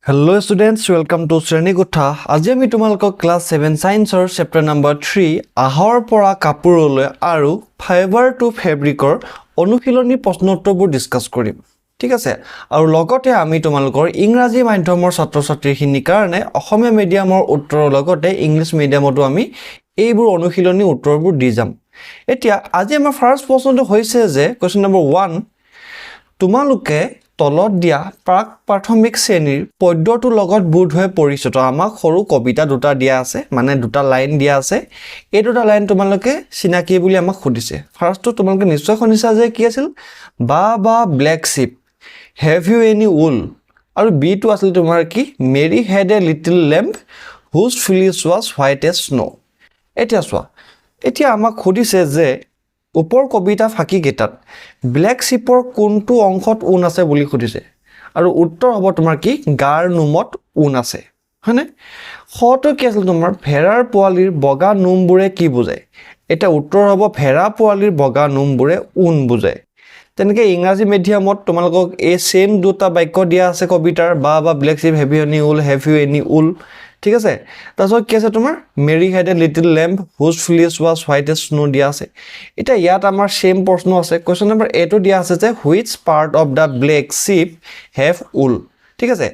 Hello students, welcome to Srenigotha. আজি আমি তোমালোকক ক্লাস 7 সায়েন্সৰ চেপ্টাৰ নম্বৰ 3 আহৰ পৰা কাপোৰলৈ আৰু ফাইবাৰ টু ফেব্ৰিকৰ অনুশীলনী প্ৰশ্নোত্তৰবোৰ ডিসকাস কৰিম। ঠিক আছে? আৰু লগতে আমি তোমালোকৰ ইংৰাজী মাধ্যমৰ ছাত্ৰ-ছাত্ৰীখিনিৰ কাৰণে অসমীয়া মিডিয়ামৰ উত্তৰৰ লগতে ইংলিছ মিডিয়ামতো আমি এইবোৰ অনুশীলনী উত্তৰবোৰ দি যাম। এতিয়া আজি আমাৰ ফাৰ্স্ট প্ৰশ্নটো হৈছে যে কোৱেশ্চন নম্বৰ 1 তোমালোকে তলত দিয়া প্ৰাথমিক শ্ৰেণীৰ পদ্যটোৰ লগত বোধ হৈ পৰিচিত আমাক সৰু কবিতা দুটা দিয়া আছে মানে দুটা লাইন দিয়া আছে এই দুটা লাইন তোমালোকে চিনাকি বুলি আমাক খুদিছে ফাৰ্স্টটো তোমালোকে নিশ্চয় শুনিছা যে কি আছিল বা black sheep have you any wool আৰু বি টো আছিল তোমাৰ কি Mary had a little lamb whose fleece was white as snow এতিয়া চোৱা এতিয়া আমাক খুদিছে যে উপৰ কবিতা ফাকি কেটাত ব্লেক শিপৰ কোনটো অংশত উন আছে বুলি খুদিছে আৰু উত্তৰ হ'ব তোমাৰ কি গাৰ নুমত উন আছে হয়নে খটো কি আছিল তোমাৰ ভেৰাৰ পোৱালিৰ বগা নুমবোৰে কি বুজায় এটা উত্তৰ হ'ব ভেৰা পোৱালিৰ বগা নুমবোৰে উন বুজায় তেনেকে ইংৰাজী মিডিয়ামত তোমালোকক এই সেম দুটা বাক্য দিয়া আছে কবিতাৰ বা black sheep have you any wool ঠিক আছে তাছত কি আছে তোমাৰ Mary had a little lamb whose fleece was white as snow দিয়া আছে এটা ইয়াত আমাৰ সেম প্ৰশ্ন আছে কোৱেশ্চন নম্বৰ এ টো দিয়া আছে যে which part of the black sheep have wool ঠিক আছে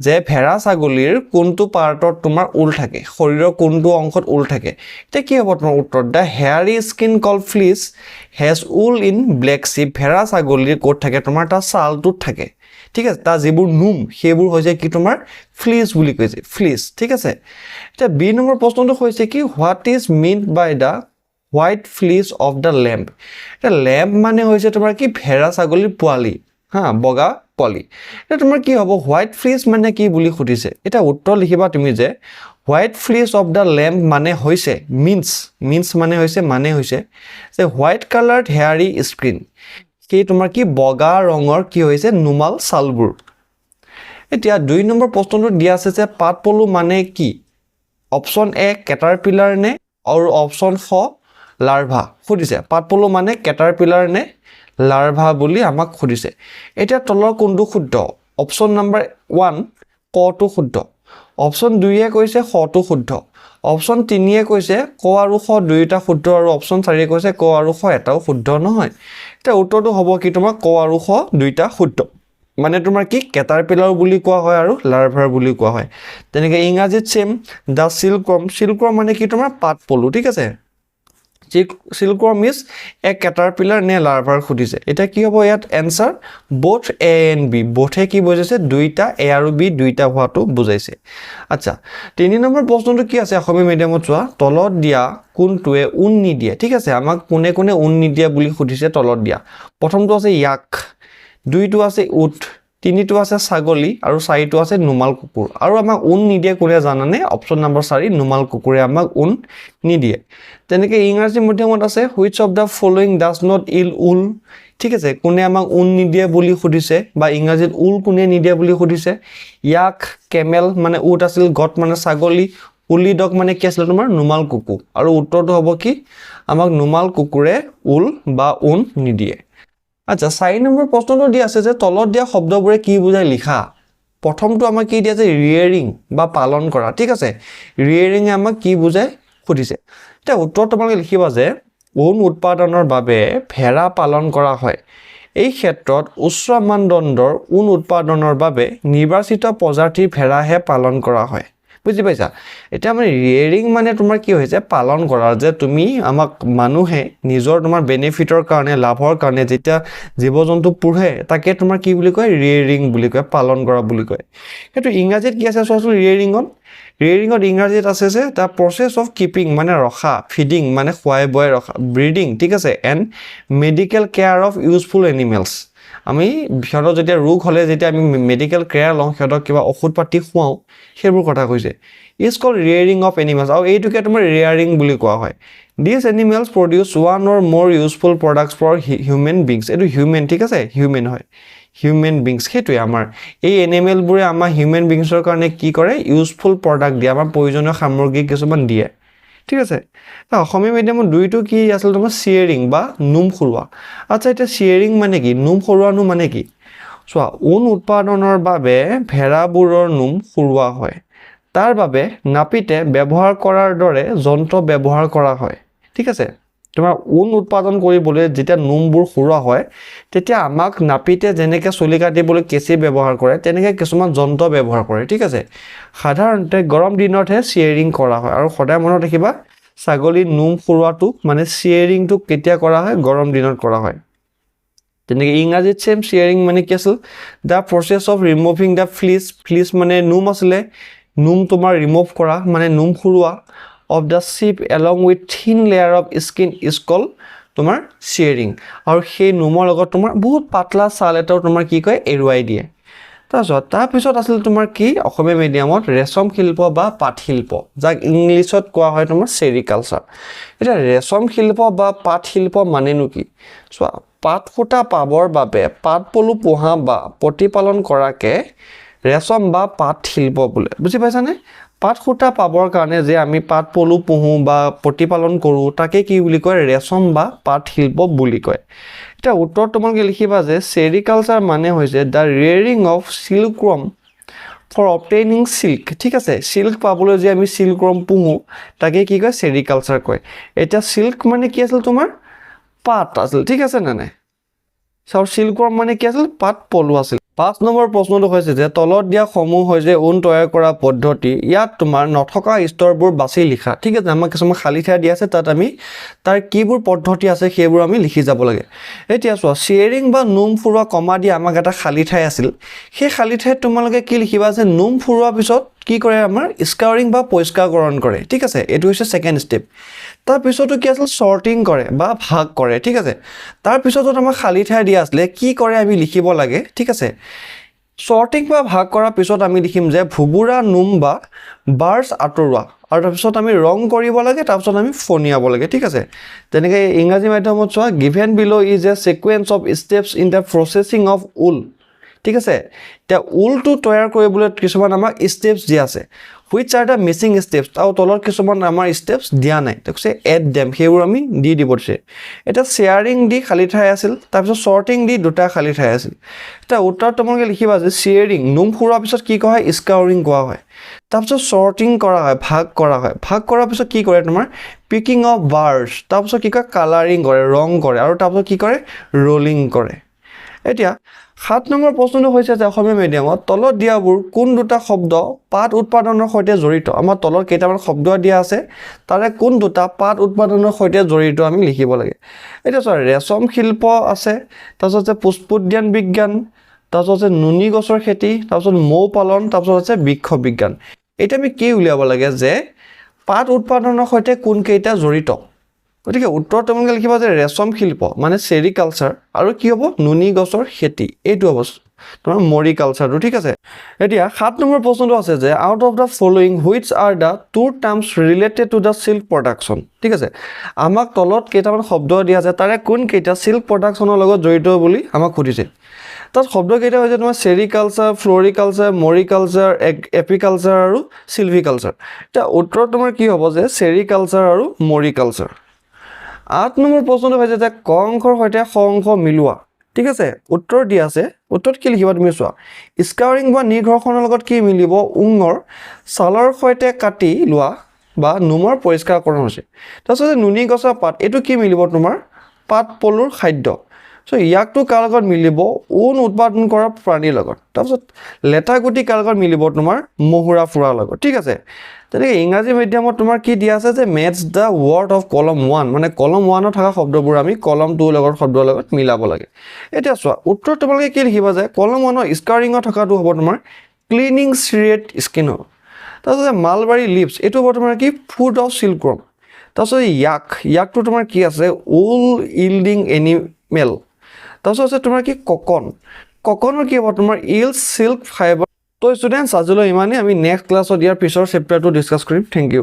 যে ভেড়া ছাগলীৰ কোনটো পাৰ্টত তোমাৰ উল থাকে শৰীৰৰ কোনটো অংশত উল থাকে এটা কি হ'ব তোমাৰ উত্তৰ the hairy skin call fleece has wool in black sheep ভেড়া ছাগলীৰ কোট থাকে তোমাৰ তা ছালটোত থাকে ঠিক আছে তা যিবোৰ নুম সেইবোৰ হৈছে কি তোমাৰ ফ্লিছ বুলি কৈছে ফ্লিছ ঠিক আছে এটা বি নম্বৰ প্ৰশ্নটো হৈছে কি what is meant by the white fleece of the lamb এটা লেম্প মানে হৈছে তোমাৰ কি ভেড়া ছাগলীৰ পোৱালি হা বগা পোৱালি এটা তোমাৰ কি হ'ব হোৱাইট ফ্লিছ মানে কি বুলি খুদিছে এটা উত্তৰ লিখিবা তুমি যে white fleece of the lamp মানে হৈছে মিন্স মানে হৈছে যে হোৱাইট কালাৰ্ড হেয়াৰি স্কিন কি তোমাৰ কি বগা ৰঙৰ কি হৈছে নুমাল ছালবোৰ এতিয়া 2 নম্বৰ প্ৰশ্নটো দিয়া আছে যে পাতপলু মানে কি অপচন এ কেটাৰপিলাৰ নে আৰু অপচন খ লাৰ্ভা খুদিছে পাতপলু মানে কেটাৰপিলাৰ নে লাৰ্ভা বুলি আমাক খুদিছে এতিয়া তলৰ কোনটো শুদ্ধ অপচন নম্বৰ 1 ক টো শুদ্ধ অপচন 2 এ কৈছে খ টো শুদ্ধ অপচন 3 এ কৈছে ক আৰু খ দুইটা শুদ্ধ আৰু অপচন 4 এ কৈছে ক আৰু খ এটাও শুদ্ধ নহয় এটা উত্তৰটো হ'ব কি তোমাৰ ক আৰু খ দুইটা শুদ্ধ মানে তোমাৰ কি কেটাৰপিলাৰ বুলি কোৱা হয় আৰু লাৰ্ভাৰ বুলি কোৱা হয় তেনেকে ইংৰাজীত সেম দা সিল্কৱৰ্ম মানে কি তোমাৰ পাতপলু ঠিক আছে সিল্কৱৰ্ম ইজ এ কেটাৰপিলাৰ নে লাৰ্ভাৰ খুদিছে এটা কি হ'ব ইয়াত answer both a and b bothে কি বুজাইছে দুইটা a আৰু b দুইটা হোৱাটো বুজাইছে আচ্ছা 3 নম্বৰ প্ৰশ্নটো কি আছে অসমীয়া মিডিয়ামত চোৱা তলত দিয়া কোনটোৱে উন নিদিয়ে ঠিক আছে আমাক কোনে কোনে উন নিদিয়ে বুলি খুদিছে তলত দিয়া প্ৰথমটো আছে ইয়াক দুইটো আছে উট তিনিটো আছে ছাগলী আৰু চাৰিটো আছে নুমাল কুকুৰ আৰু আমাক উন নিদিয়ে কোনে জানানে অপচন নম্বৰ 4 নুমাল কুকুৰে আমাক উন নিদিয়ে তেনেকে ইংৰাজী মিডিয়ামত আছে which of the following does not yield wool ঠিক আছে কোনে আমাক উন নিদিয়ে বুলি খুদিছে বা ইংৰাজীত উল কোনে নিদিয়ে বুলি খুদিছে ইয়াক কেমেল মানে উট আছিল গট মানে ছাগলী উলি ডগ মানে কি আছিল তোমাৰ নুমাল কুকুৰ আৰু উত্তৰটো হ'ব কি আমাক নুমাল কুকুৰে উল বা উন নিদিয়ে আচ্ছা 4 নম্বৰ প্ৰশ্নটো দিয়া আছে যে তলত দিয়া শব্দবোৰে কি বুজায় লিখা প্ৰথমটো আমাক কি দিয়া আছে ৰিয়েৰিং বা পালন কৰা ঠিক আছে ৰিয়েৰিং আমাক কি বুজায় খুদিছে এটা উত্তৰ তোমালোকে লিখিবা যে উন উৎপাদনৰ বাবে ভেড়া পালন কৰা হয় এই ক্ষেত্ৰত উচ্চ মানদণ্ডৰ উন উৎপাদনৰ বাবে নিৰ্বাচিত প্ৰজাতিৰ ভেড়াহে পালন কৰা হয় বুজি পাইছা এটা মানে ৰিয়েৰিং মানে তোমাৰ কি হৈছে পালন কৰা যে তুমি আমাক মানুহে নিজৰ তোমাৰ বেনিফিটৰ কাৰণে লাভৰ কাৰণে যেতিয়া জীৱ-জন্তু পুহে তাকে তোমাৰ কি বুলি কয় ৰিয়েৰিং বুলি কয় পালন কৰা বুলি কয় কিন্তু ইংৰাজীত কি আছে চোৱাচোন ৰিয়েৰিঙত ইংৰাজীত আছে যে দা প্ৰসেছ অফ কিপিং মানে ৰখা ফিডিং মানে খুৱাই বয় ৰখা ব্ৰিডিং ঠিক আছে and medical care of useful animals আমি সিহঁতৰ যেতিয়া ৰোগ হ'লে যেতিয়া আমি মেডিকেল কেয়াৰ লওঁ সিহঁতক কিবা ঔষধ পাতি খুৱাওঁ সেইবোৰ কথা কৈছে is called rearing of animals আৰু এইটোকে তোমাৰ ৰিয়াৰিং বুলি কোৱা হয় this animals produce one or more useful products for human beings এইটো হিউমেন ঠিক আছে হিউমেন হয় হিউমেন বিংছ সেইটোৱে আমাৰ এই এনিমেলবোৰে আমাৰ হিউমেন বিংছৰ কাৰণে কি কৰে ইউজফুল প্ৰডাক্ট দিয়ে আমাৰ প্ৰয়োজনীয় সামগ্ৰী কিছুমান দিয়ে ঠিক আছে অসমীয়া মিডিয়ামত দুইটো কি আছিল তোমাৰ শিয়েৰিং বা নুম খৰুৱা আচ্ছা এটা শিয়েৰিং মানে কি নুম খৰুৱানো মানে কি চোৱা ঊণ উৎপাদনৰ বাবে ভেড়াবোৰৰ নোম খুৰোৱা হয় তাৰ বাবে নাপিতে ব্যৱহাৰ কৰাৰ দৰে যন্ত্ৰ ব্যৱহাৰ কৰা হয় ঠিক আছে তোমাৰ ঊণ উৎপাদন কৰিবলৈ যেতিয়া নোমবোৰ খুৰোৱা হয় তেতিয়া আমাক নাপিতে যেনেকৈ চুলি কাটিবলৈ কেঁচি ব্যৱহাৰ কৰে তেনেকৈ কিছুমান যন্ত্ৰ ব্যৱহাৰ কৰে ঠিক আছে সাধাৰণতে গৰম দিনতহে চিয়েৰিং কৰা হয় আৰু সদায় মনত ৰাখিবা ছাগলীৰ নোম খুৰোৱাটো মানে চিয়েৰিংটো কেতিয়া কৰা হয় গৰম দিনত কৰা হয় তেনেকৈ ইংৰাজীত চেম চিয়েৰিং মানে কি আছিল the process of removing the fleece মানে নোম আছিলে নোম তোমাৰ ৰিমুভ কৰা মানে নোম খুৰোৱা of the sheep along with thin layer of skin is called তোমাৰ shearing আৰু সেই নোমৰ লগত তোমাৰ বহুত পাতলা ছাল এটাও তোমাৰ কি কয় এৰুৱাই দিয়ে তাৰপিছত আছিল তোমাৰ কি অসমীয়া মিডিয়ামত ৰেশম শিল্প বা পাট শিল্প যাক ইংলিছত কোৱা হয় তোমাৰ সেৰিকালচাৰ এটা ৰেশম শিল্প বা পাট শিল্প মানেনো কি চোৱা পাট সূতা পাবৰ বাবে পাট পলু পোহা বা প্ৰতিপালন কৰাকে ৰেশম বা পাট শিল্প বোলে বুজি পাইছানে পাট সূতা পাবৰ কাৰণে যে আমি পাট পলু পুহো বা প্ৰতিপালন কৰোঁ তাকে কি বুলি কয় ৰেশম বা পাট শিল্প বুলি কয় এতিয়া উত্তৰ তোমালোকে লিখিবা যে সেৰিকালচাৰ মানে হৈছে the rearing of silkworm for obtaining silk ঠিক আছে সিল্ক পাবলৈ যে আমি সিল্কৱৰ্ম পুহো তাকে কি কয় সেৰিকালচাৰ কয় এতিয়া সিল্ক মানে কি আছিল তোমাৰ পাট আছিল ঠিক আছে নে নাই চাও সিল্কৱৰ্ম মানে কি আছিল পাট পলু আছিল 5 নম্বৰ প্ৰশ্নটো হৈছে যে তলত দিয়া সমূহ হৈছে ঊণ তৈয়াৰ কৰা পদ্ধতি ইয়াত তোমাৰ নথকা স্তৰবোৰ বাছি লিখা ঠিক আছে আমাক কিছুমান খালি ঠাই দিয়া আছে তাত আমি তাৰ কিবোৰ পদ্ধতি আছে সেইবোৰ আমি লিখি যাব লাগে এতিয়া চোৱা চিয়েৰিং বা নোম ফুৰোৱা কমা দি আমাক এটা খালি ঠাই আছিল সেই খালি ঠাইত তোমালোকে কি লিখিবা যে নোম ফুৰোৱা পিছত কি কৰে আমাৰ স্কাউৰিং বা পৰিষ্কাৰকৰণ কৰে ঠিক আছে এটো হৈছে সেকেন্ড স্টেপ তাৰ পিছতো কি আছিল সৰ্টিং কৰে বা ভাগ কৰে ঠিক আছে তাৰ পিছতো আমাৰ খালি ঠাই দিয়া আছিল কি কৰে আমি লিখিব লাগে ঠিক আছে সৰ্টিং বা ভাগ কৰাৰ পিছত আমি লিখিম যে ভুবুৰা নোম বা বাৰ্ছ আঁতৰোৱা আৰু তাৰপিছত আমি ৰং কৰিব লাগে তাৰপিছত আমি ফনিয়াব লাগে ঠিক আছে তেনেকৈ ইংৰাজী মাধ্যমত চোৱা given below is a sequence of steps in the processing of wool ঠিক আছে এতিয়া উলটো তৈয়াৰ কৰিবলৈ কিছুমান আমাৰ ষ্টেপছ দিয়া আছে which are the Mising steps আৰু তলত কিছুমান আমাৰ ষ্টেপছ দিয়া নাই কৈছে এড দেম সেইবোৰ আমি দি দিব দিছে এটা শেয়াৰিং দি খালি ঠাই আছিল তাৰপিছত সৰ্টিং দি দুটা খালি ঠাই আছিল এটা উত্তৰ তোমালোকে লিখিবা যে শেয়াৰিং নোম খুৰোৱাৰ পিছত কি কোৱা হয় স্কাউৰিং কোৱা হয় তাৰপিছত সৰ্টিং কৰা হয় ভাগ কৰাৰ পিছত কি কৰে তোমাৰ পিকিং অফ বাৰ্ছ তাৰপিছত কি কয় কালাৰিং কৰে ৰং কৰে আৰু তাৰপিছত কি কৰে ৰোলিং কৰে এতিয়া 7 নম্বৰ প্ৰশ্নটো হৈছে যে অসমীয়া মিডিয়ামত তলত দিয়াবোৰ কোন দুটা শব্দ পাট উৎপাদনৰ সৈতে জড়িত আমাৰ তলত কেইটামান শব্দ দিয়া আছে তাৰে কোন দুটা পাট উৎপাদনৰ সৈতে জড়িত আমি লিখিব লাগে এতিয়া চোৱা ৰেশম শিল্প আছে তাৰপিছত যে পুষ্পোদ্যান বিজ্ঞান তাৰপিছত যে নুনি গছৰ খেতি তাৰপিছত মৌ পালন তাৰপিছত আছে বৃক্ষ বিজ্ঞান এটা আমি কি উলিয়াব লাগে যে পাট উৎপাদনৰ সৈতে কোন কেইটা জড়িত গতিকে উত্তৰ তোমালোকে লিখিবা যে ৰেশম শিল্প মানে সেৰিকালচাৰ আৰু কি হ'ব নুনি গছৰ খেতি এইটো হ'ব তোমাৰ মৰিকালচাৰটো ঠিক আছে এতিয়া 7 নম্বৰ প্ৰশ্নটো আছে যে out of the following which are the two terms related to the silk production ঠিক আছে আমাক তলত কেইটামান শব্দ দিয়া আছে তাৰে কোন কেইটা সিল্ক প্ৰডাকশ্যনৰ লগত জড়িত বুলি আমাক সুধিছে তাত শব্দ কেইটা হৈছে তোমাৰ সেৰিকালচাৰ ফ্লৰিকালচাৰ মৰিকালচাৰ এপিকালচাৰ আৰু সিলভিকালচাৰ এতিয়া উত্তৰ তোমাৰ কি হ'ব যে সেৰিকালচাৰ আৰু মৰিকালচাৰ 8 নম্বৰ প্ৰশ্নটো হৈছে যে ক অংশৰ সৈতে খ অংশ মিলোৱা ঠিক আছে উত্তৰ দিয়া আছে উত্তৰত কি লিখিবা তুমি চোৱা স্কাউৰিং বা নিৰ্ঘৰ্ষণৰ লগত কি মিলিব উঙৰ ছালৰ সৈতে কাটি লোৱা বা নোমৰ পৰিষ্কাৰকৰণ হৈছে তাৰপিছত নুনি গছৰ পাত এইটো কি মিলিব তোমাৰ পাট পলুৰ খাদ্য সো ইয়াকটো কাৰ লগত মিলিব ঊণ উৎপাদন কৰা প্ৰাণীৰ লগত তাৰপিছত লেটা গুটি কাৰ লগত মিলিব তোমাৰ মহুৰা ফুৰাৰ লগত ঠিক আছে তেনেকৈ ইংৰাজী মিডিয়ামত তোমাৰ কি দিয়া আছে যে মেটছ দ্য ৱৰ্ড অফ কলম 1 মানে কলম 1ত থকা শব্দবোৰ আমি কলম 2 লগত শব্দৰ লগত মিলাব লাগে এতিয়া চোৱা উত্তৰ তোমালোকে কি লিখিবা যে কলম 1ৰ স্কাউৰিঙত থকাটো হ'ব তোমাৰ ক্লিনিং চিৰিয়েট স্কিন হ'ব তাৰপিছত মালবাৰী লিভছ এইটো হ'ব তোমাৰ কি ফুড অফ সিল্কৱৰ্ম তাৰপিছত ইয়াকটো তোমাৰ কি আছে উল ইল্ডিং এনিমেল তাৰপিছত আছে তোমাৰ কি ককনৰ কি হ'ব তোমাৰ ইল্ড সিল্ক ফাইবাৰ তো ষ্টুডেণ্টছ আজিলৈ ইমানেই আমি নেক্সট ক্লাছত ইয়াৰ পিছৰ চেপ্টাৰটো ডিছকাছ কৰিম থেংক ইউ